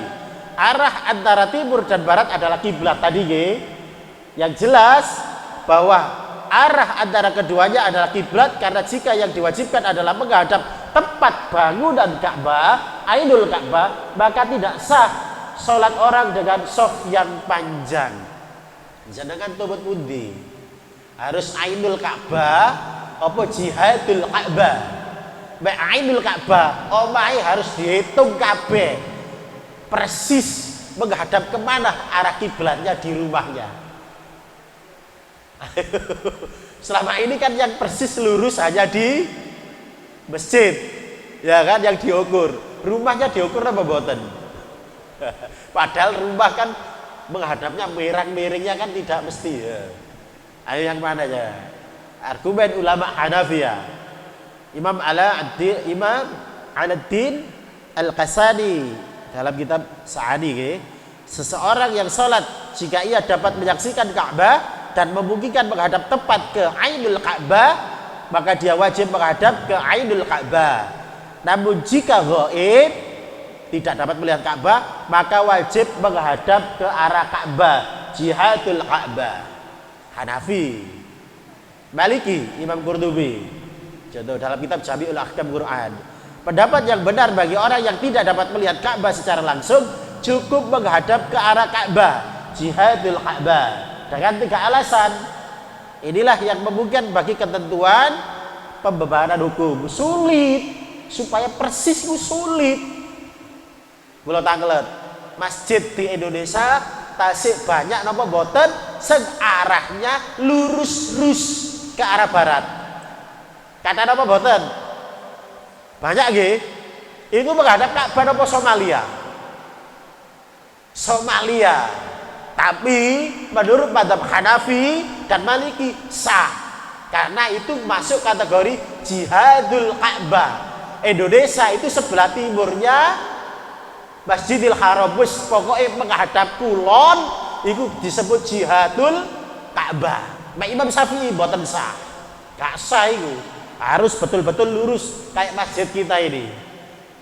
arah antara timur dan barat adalah kiblat tadi yang jelas bahwa arah antara keduanya adalah kiblat, karena jika yang diwajibkan adalah menghadap tempat bangunan Ka'bah, Ainul Ka'bah, maka tidak sah sholat orang dengan shaf yang panjang. Jangan tobot pundi, harus Ainul Ka'bah apa jihadul Ka'bah. Baik Ainul Ka'bah omahe harus dihitung kabeh persis menghadap kemana arah kiblatnya di rumahnya. Selama ini kan yang persis lurus hanya di masjid, ya kan, yang diukur. Rumahnya diukur apa mboten? Padahal rumah kan menghadapnya miring-miringnya kan tidak mesti ya. Ayo yang mana ya? Argumen ulama Hanafiyah. Imam Aladdin Al-Qasani dalam kitab Sa'adi, seseorang yang sholat jika ia dapat menyaksikan Ka'bah dan memungkinkan menghadap tepat ke Ainul Ka'bah, maka dia wajib menghadap ke Ainul Ka'bah. Namun jika ghaib, tidak dapat melihat Ka'bah, maka wajib menghadap ke arah Ka'bah, jihadul Ka'bah. Hanafi. Maliki, Imam Qurtubi, contoh dalam kitab Jami'ul Ahkam Quran, pendapat yang benar bagi orang yang tidak dapat melihat Ka'bah secara langsung, cukup menghadap ke arah Ka'bah, jihadul Ka'bah, dengan 3 alasan. Inilah yang memungkinkan bagi ketentuan pembebanan hukum. Sulit, supaya persis itu sulit. Kula tanglet, masjid di Indonesia tasik banyak napa boten sing arahnya lurus-lurus ke arah barat. Kata napa boten? Banyak nggih. Itu menghadap Ka'bah napa Somalia? Somalia. Tapi menurut madzhab Hanafi dan Maliki sah, karena itu masuk kategori jihadul Ka'bah. Indonesia itu sebelah timurnya Masjidil Haram, wis pokoknya menghadap kulon itu disebut jihadul Ka'bah. Mak Imam Syafi'i boten sah, gak sah itu, harus betul-betul lurus kayak masjid kita ini.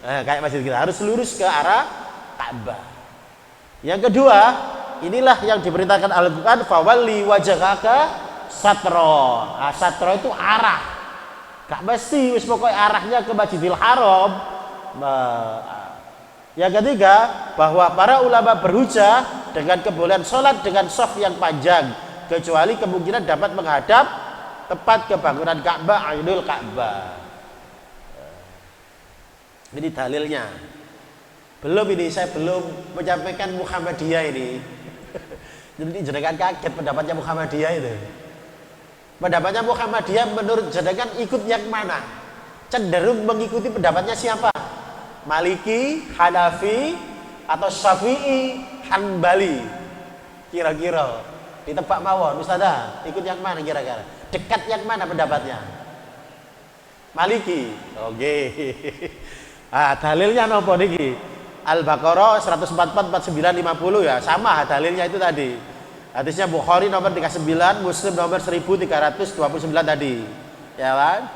Kayak masjid kita harus lurus ke arah Ka'bah. Yang kedua, inilah yang diberitakan Al-Quran, fawalli wajhaka satro. Satro itu arah, gak mesti wis pokoknya arahnya ke Masjidil Haram. Yang ketiga, bahwa para ulama berhujjah dengan kebolehan sholat dengan shaf yang panjang, kecuali kemungkinan dapat menghadap tepat ke bangunan Ka'bah, Ainul Ka'bah. Ini dalilnya. Belum ini, saya belum menyampaikan Muhammadiyah ini. Jadi jenengan kaget pendapatnya Muhammadiyah itu. Pendapatnya Muhammadiyah menurut jenengan ikut yang mana? Cenderung mengikuti pendapatnya siapa? Maliki, Hanafi, atau Syafi'i, Hanbali? Kira-kira ditebak mawon, Ustazah, ikut yang mana kira-kira? Dekat yang mana pendapatnya? Maliki. Oke. Dalilnya nopo niki? Al-Baqarah 144, 49, 50 ya, sama dalilnya itu tadi. Hadisnya Bukhari nomor 39, Muslim nomor 1329 tadi. Ya kan?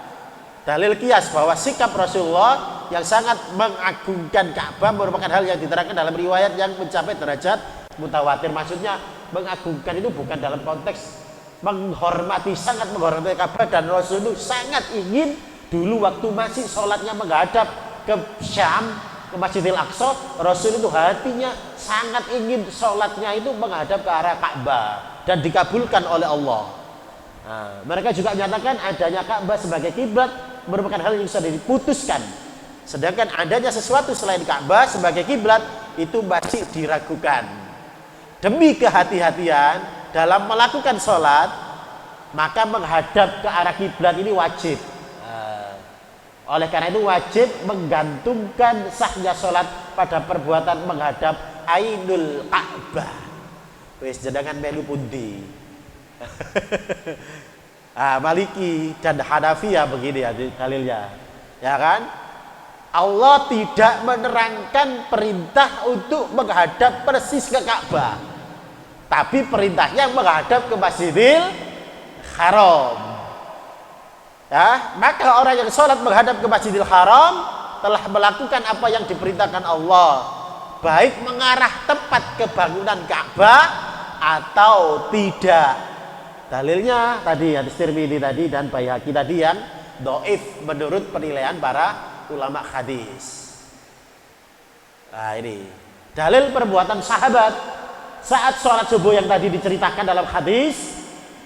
Dalil kias bahwa sikap Rasulullah yang sangat mengagungkan Ka'bah merupakan hal yang diterangkan dalam riwayat yang mencapai derajat mutawatir. Maksudnya mengagungkan itu bukan dalam konteks menghormati, sangat menghormati Ka'bah, dan Rasul itu sangat ingin dulu waktu masih sholatnya menghadap ke Syam, ke Masjidil Aqsa, Rasul itu hatinya sangat ingin sholatnya itu menghadap ke arah Ka'bah dan dikabulkan oleh Allah. Nah, mereka juga menyatakan adanya Ka'bah sebagai kiblat merupakan hal yang sudah diputuskan. Sedangkan adanya sesuatu selain Ka'bah sebagai kiblat itu masih diragukan. Demi kehati-hatian dalam melakukan sholat, maka menghadap ke arah kiblat ini wajib. Oleh karena itu wajib menggantungkan sahnya sholat pada perbuatan menghadap Ainul Ka'bah. Wis jenengan melu pundi? Maliki dan Hanafiyah begini ya dalilnya, ya kan? Allah tidak menerangkan perintah untuk menghadap persis ke Ka'bah, tapi perintahnya menghadap ke Masjidil Haram. Ya, maka orang yang sholat menghadap ke Masjidil Haram telah melakukan apa yang diperintahkan Allah, baik mengarah tepat ke bangunan Ka'bah atau tidak. Dalilnya tadi hadis Tirmidzi tadi dan Baihaqi tadi yang dhaif menurut penilaian para ulama hadis. Nah, ini dalil perbuatan sahabat saat sholat subuh yang tadi diceritakan dalam hadis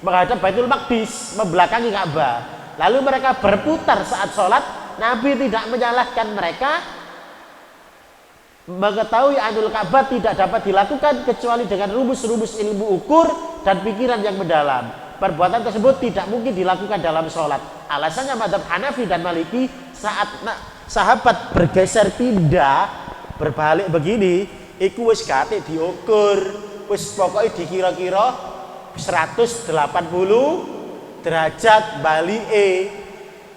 menghadap Baitul Maqdis, membelakangi Ka'bah. Lalu mereka berputar saat sholat. Nabi tidak menyalahkan mereka. Mengetahui Ainul Ka'bah tidak dapat dilakukan kecuali dengan rumus-rumus ilmu ukur dan pikiran yang mendalam. Perbuatan tersebut tidak mungkin dilakukan dalam sholat. Alasannya mazhab Hanafi dan Maliki, saat sahabat bergeser pindah berbalik begini, iku wis kate diukur, wis pokoknya dikira-kira 180 derajat balike.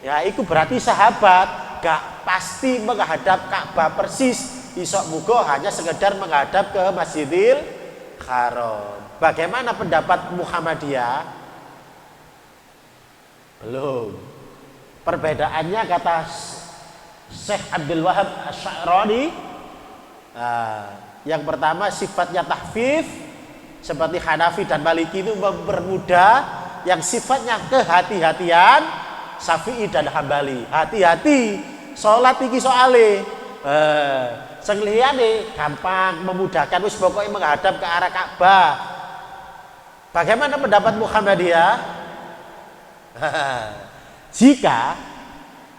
Ya, itu berarti sahabat gak pasti menghadap Ka'bah persis. Isok mugo hanya sekedar menghadap ke Masjidil Haram. Bagaimana pendapat Muhammadiyah? Belum. Perbedaannya kata Syekh Abdul Wahab Asy'arani, yang pertama sifatnya tahfif seperti Hanafi dan Maliki itu mempermudah, yang sifatnya kehati-hatian Syafi'i dan Hambali. Hati-hati sholat iki soale sengliyane gampang memudahkan, wis pokoknya menghadap ke arah Ka'bah. Bagaimana pendapat Muhammadiyah? Jika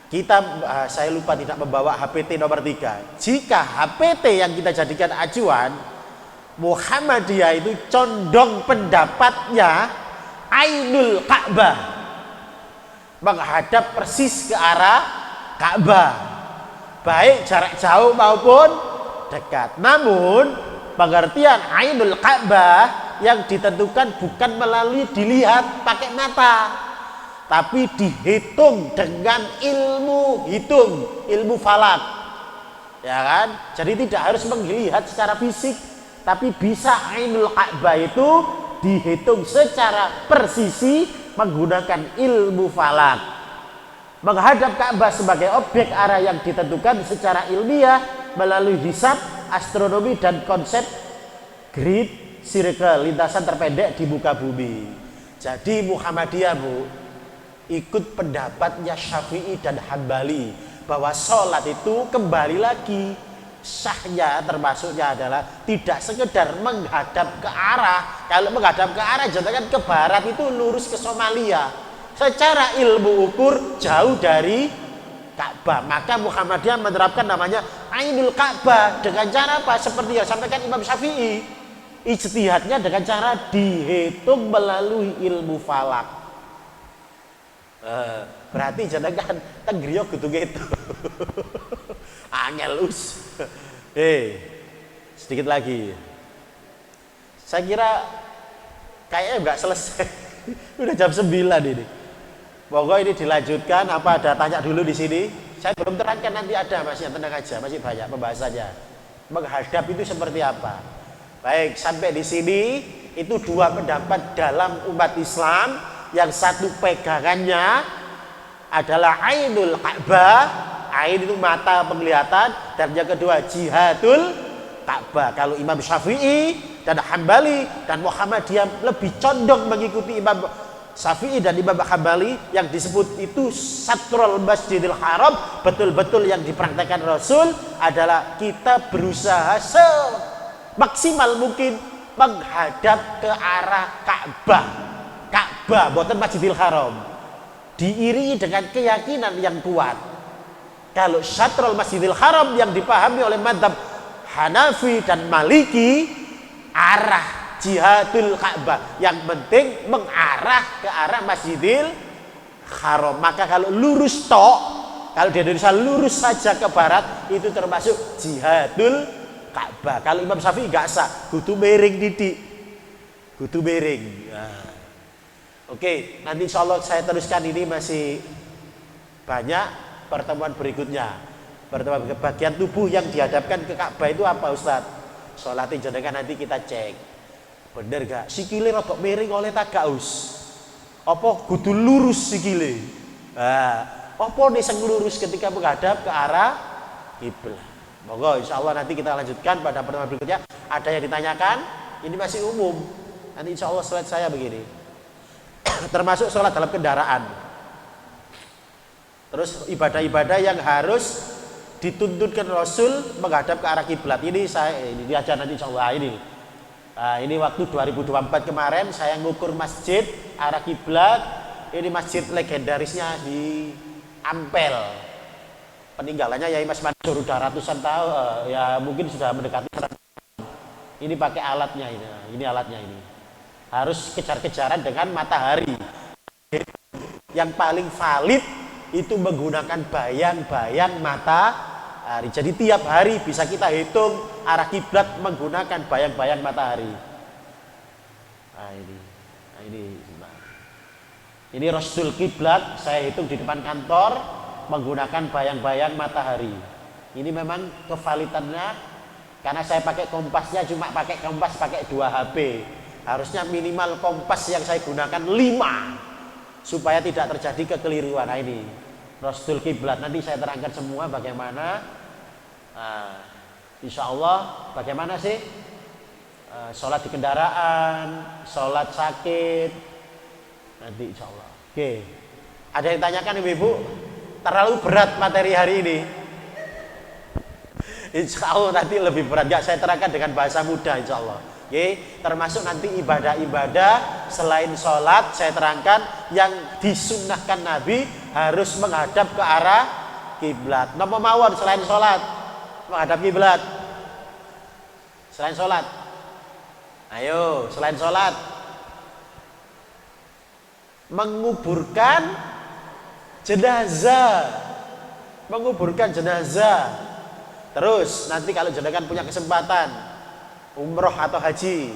kita saya lupa tidak membawa HPT nomor 3. Jika HPT yang kita jadikan acuan, Muhammadiyah itu condong pendapatnya Ainul Ka'bah, menghadap persis ke arah Ka'bah, baik jarak jauh maupun dekat. Namun pengertian Ainul Ka'bah yang ditentukan bukan melalui dilihat pakai mata, tapi dihitung dengan ilmu hitung, ilmu falak, ya kan? Jadi tidak harus melihat secara fisik, tapi bisa Ainul Ka'bah itu dihitung secara presisi menggunakan ilmu falak. Menghadap Ka'bah sebagai objek arah yang ditentukan secara ilmiah melalui hisab, astronomi, dan konsep grid circle, lintasan terpendek di muka bumi. Jadi Muhammadiyah ikut pendapatnya Syafi'i dan Hambali bahwa sholat itu kembali lagi sahnya termasuknya adalah tidak sekedar menghadap ke arah. Kalau menghadap ke arah jangan ke barat itu lurus ke Somalia. Secara ilmu ukur jauh dari Ka'bah, maka Muhammadiyah menerapkan namanya Ainul Ka'bah dengan cara apa? Seperti yang sampaikan Imam Syafi'i, ijtihadnya dengan cara dihitung melalui ilmu falak. Berarti jenengan tenggriya kudu gitu. Angel us. Sedikit lagi. Saya kira kayaknya nggak selesai. Udah jam 9 ini. Pokoknya ini dilanjutkan, apa ada tanya dulu di sini? Saya belum terangkan, nanti ada masih, tenang aja, masih banyak pembahasannya. Menghadap itu seperti apa? Baik, sampai di sini itu dua pendapat dalam umat Islam. Yang satu pegangannya adalah ainul Ka'bah, ain itu mata penglihatan, dan yang kedua jihadul Ka'bah. Kalau Imam Syafi'i dan Hambali dan Muhammadiyah lebih condong mengikuti Imam Syafi'i dan Imam Hambali, yang disebut itu satrul Masjidil Haram, betul-betul yang dipraktekkan Rasul adalah kita berusaha semaksimal mungkin menghadap ke arah Ka'bah. Ka'bah, bukan Masjidil Haram. Diiringi dengan keyakinan yang kuat. Kalau syatrul Masjidil Haram yang dipahami oleh madhab Hanafi dan Maliki, arah jihadul Ka'bah, yang penting mengarah ke arah Masjidil Haram. Maka kalau lurus tok, kalau di Indonesia lurus saja ke barat, itu termasuk jihadul Ka'bah. Kalau Imam Syafi'i gak sah, kudu miring didik, kudu miring. Nah. Oke, nanti insya Allah saya teruskan, ini masih banyak pertemuan berikutnya. Pertemuan bagian tubuh yang dihadapkan ke Ka'bah itu apa Ustadz? Sholatin jenengan nanti kita cek. Bener gak? Sikile rada miring oleh tagaus. Apa kudu lurus sikile? Apa nih sing lurus ketika menghadap ke arah kiblat? Monggo insya Allah nanti kita lanjutkan pada pertemuan berikutnya. Ada yang ditanyakan? Ini masih umum. Nanti insya Allah slide saya begini. Termasuk sholat dalam kendaraan. Terus ibadah-ibadah yang harus dituntutkan Rasul menghadap ke arah kiblat. Ini diajar nanti insya Allah ini. Nah, ini waktu 2024 kemarin saya ngukur masjid arah kiblat. Ini masjid legendarisnya di Ampel. Peninggalannya Yai Mas Mansur sudah ratusan tahun, ya mungkin sudah mendekati 100 tahun. Ini pakai alatnya ini alatnya ini. Harus kejar-kejaran dengan matahari. Yang paling valid itu menggunakan bayang-bayang matahari. Jadi tiap hari bisa kita hitung arah kiblat menggunakan bayang-bayang matahari. Nah ini Rasul kiblat saya hitung di depan kantor menggunakan bayang-bayang matahari. Ini memang kevalitannya karena saya pakai kompasnya cuma pakai 2 HP. Harusnya minimal kompas yang saya gunakan 5 supaya tidak terjadi kekeliruan. Nah ini Rasul kiblat, nanti saya terangkan semua bagaimana. Insya Allah bagaimana sih sholat di kendaraan, sholat sakit, nanti insya Allah. Oke, ada yang tanyakan ibu-ibu? Terlalu berat materi hari ini? Insya Allah nanti lebih berat. Gak, saya terangkan dengan bahasa mudah insya Allah. Oke, termasuk nanti ibadah-ibadah selain sholat saya terangkan yang disunnahkan Nabi harus menghadap ke arah kiblat. Napa mawon selain sholat menghadap kiblat? Selain sholat, ayo selain sholat menguburkan jenazah, Terus nanti kalau jenengan punya kesempatan umroh atau haji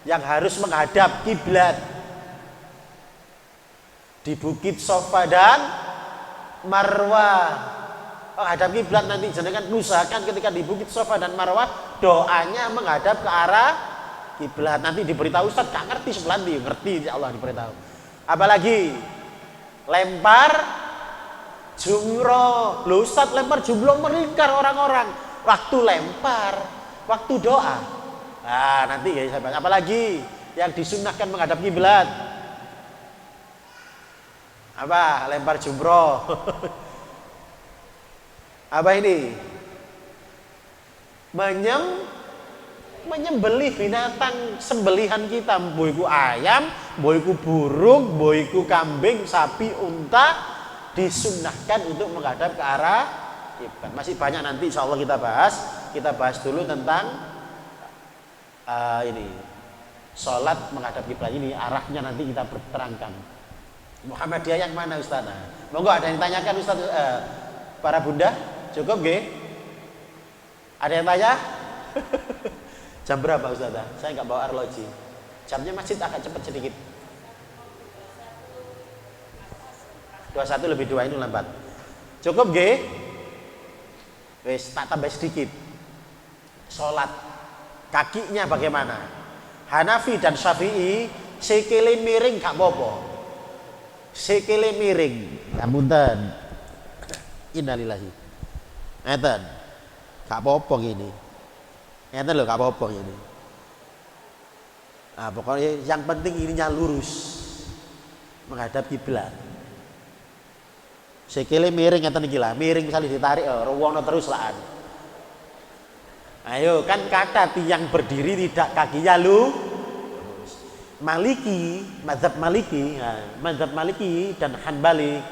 yang harus menghadap kiblat di Bukit Safa dan Marwah, menghadap kiblat, nanti jenengan usahakan ketika di Bukit Safa dan Marwah doanya menghadap ke arah kiblat. Nanti diberitahu Ustaz gak ngerti sebelah ndi, ngerti insyaallah diberitahu. Apalagi lempar jumroh. Loh Ustaz, lempar jumroh melingkar orang-orang. Waktu lempar, waktu doa. Nah, nanti ya saya bahas. Apalagi yang disunnahkan menghadap kiblat? Apa? Lempar jumroh. Apa ini? Menyembelih binatang sembelihan kita, boiku ayam, boiku burung, boiku kambing, sapi, unta, disunnahkan untuk menghadap ke arah kiblat. Masih banyak nanti insya Allah kita bahas. Kita bahas dulu tentang ini sholat menghadap kiblat ini, arahnya nanti kita terangkan. Muhammadiyah yang mana Ustaz? Monggo ada yang tanyakan Ustaz, para bunda, cukup nggih? Ada yang tanya? Jam berapa Ustaz? Saya nggak bawa arloji. Jamnya masjid agak cepat sedikit. 21 lebih 2 ini lambat. Cukup nggih? Wis tak tambah sedikit. Sholat kakinya bagaimana? Hanafi dan Syafi'i sikile miring gak apa-apa. Sikile miring, ngapunten. Innalillahi. Ngeten. Gak apa-apa ngene. Ngeten lho gak apa-apa ngene. Nah, pokoknya yang penting ininya lurus menghadap kiblat. Sikile miring ngeten iki lah, miring misalnya ditarik ruwono terus lah. Ayo kan kata tiang berdiri tidak kakinya Maliki, mazhab Maliki dan Hanbali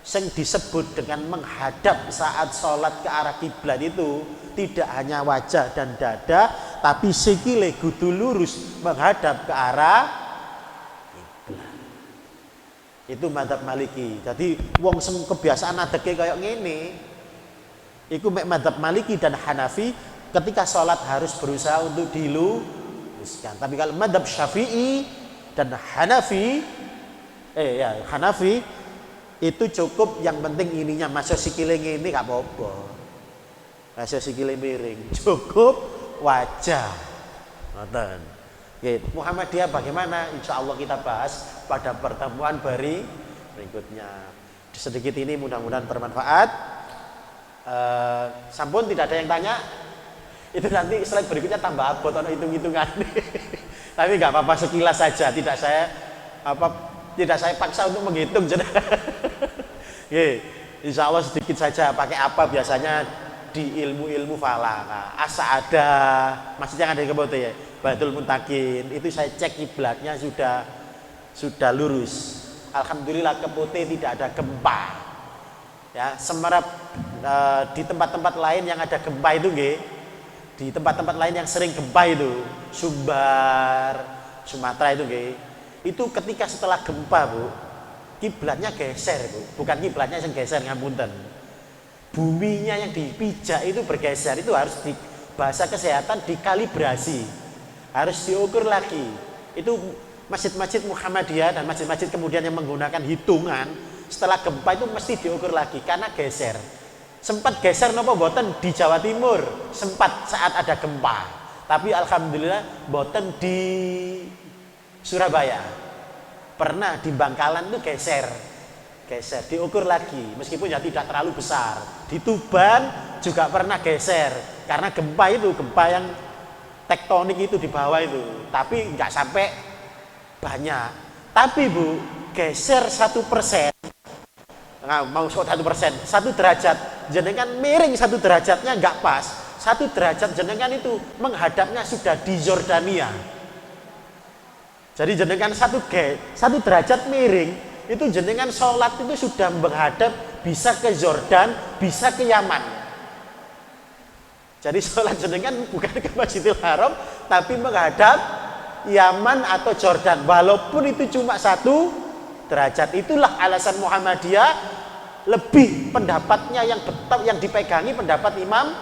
yang disebut dengan menghadap saat sholat ke arah kiblat itu tidak hanya wajah dan dada, tapi sikile kudu lurus menghadap ke arah kiblat. Itu mazhab Maliki. Jadi wong sing kebiasaan adeke kayak ngene, iku mek mazhab Maliki dan Hanafi ketika sholat harus berusaha untuk diluruskan. Tapi kalau mazhab Syafi'i dan Hanafi itu cukup, yang penting ininya masuk sikile ngene gak apa-apa. Masuk sikile miring, cukup wajah. Ngoten. Nggih, Muhammadiyah bagaimana? Insya Allah kita bahas pada pertemuan berikutnya. Sedikit ini mudah-mudahan bermanfaat. Sampun tidak ada yang tanya? Itu nanti slide berikutnya tambah abot atau hitung-hitungan. Tapi nggak apa-apa, sekilas saja, tidak saya paksa untuk menghitung. Insya Allah sedikit saja. Pakai apa biasanya di ilmu-ilmu falak? Asa ada, maksudnya ada kebote ya. Baitul Muntakin itu saya cek kiblatnya sudah lurus. Alhamdulillah kepote tidak ada gempa. Ya, Semerap di tempat-tempat lain yang ada gempa itu nggih. Di tempat-tempat lain yang sering gempa itu, Sumbar, Sumatera itu nggih. Itu ketika setelah gempa, Bu, kiblatnya geser, Bu. Bukan kiblatnya yang geser, ngapunten. Buminya yang dipijak itu bergeser, itu harus di bahasa kesehatan dikalibrasi. Harus diukur lagi. Itu masjid-masjid Muhammadiyah dan masjid-masjid kemudian yang menggunakan hitungan setelah gempa itu mesti diukur lagi karena geser. Sempat geser napa mboten di Jawa Timur, sempat saat ada gempa. Tapi alhamdulillah mboten di Surabaya. Pernah di Bangkalan itu geser, diukur lagi meskipun ya tidak terlalu besar. Di Tuban juga pernah geser karena gempa yang tektonik itu di bawah itu, tapi nggak sampai banyak. Tapi Bu, geser 1%, mau 1%, 1 derajat, jenengan miring 1 derajatnya nggak pas. 1 derajat jenengan itu menghadapnya sudah di Jordania. Jadi jenengan 1 derajat miring, itu jenengan sholat itu sudah menghadap bisa ke Jordan, bisa ke Yaman. Jadi sholat jenengan bukan ke Masjidil Haram, tapi menghadap Yaman atau Jordan. Walaupun itu cuma 1 derajat. Itulah alasan Muhammadiyah lebih pendapatnya yang dipegangi pendapat Imam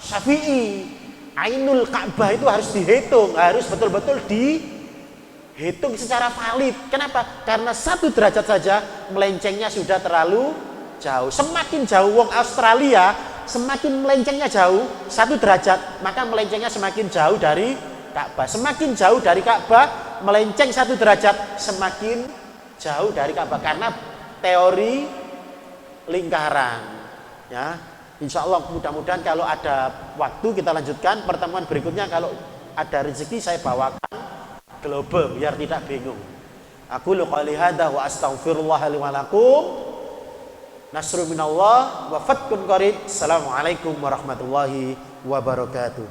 Syafi'i. Ainul Ka'bah itu harus dihitung, harus betul-betul dihitung secara valid. Kenapa? Karena 1 derajat saja melencengnya sudah terlalu jauh. Semakin jauh wong Australia, semakin melencengnya jauh 1 derajat, maka melencengnya semakin jauh dari Ka'bah. Semakin jauh dari Ka'bah, melenceng 1 derajat, semakin jauh dari Ka'bah. Karena teori lingkaran. Ya, insya Allah mudah-mudahan kalau ada waktu kita lanjutkan pertemuan berikutnya. Kalau ada rezeki saya bawakan global biar tidak bingung. Aku qouli hadza wa astaghfirullah li wa lakum. Nasrun minallah wa fathun qarib. Assalamualaikum warahmatullahi wabarakatuh.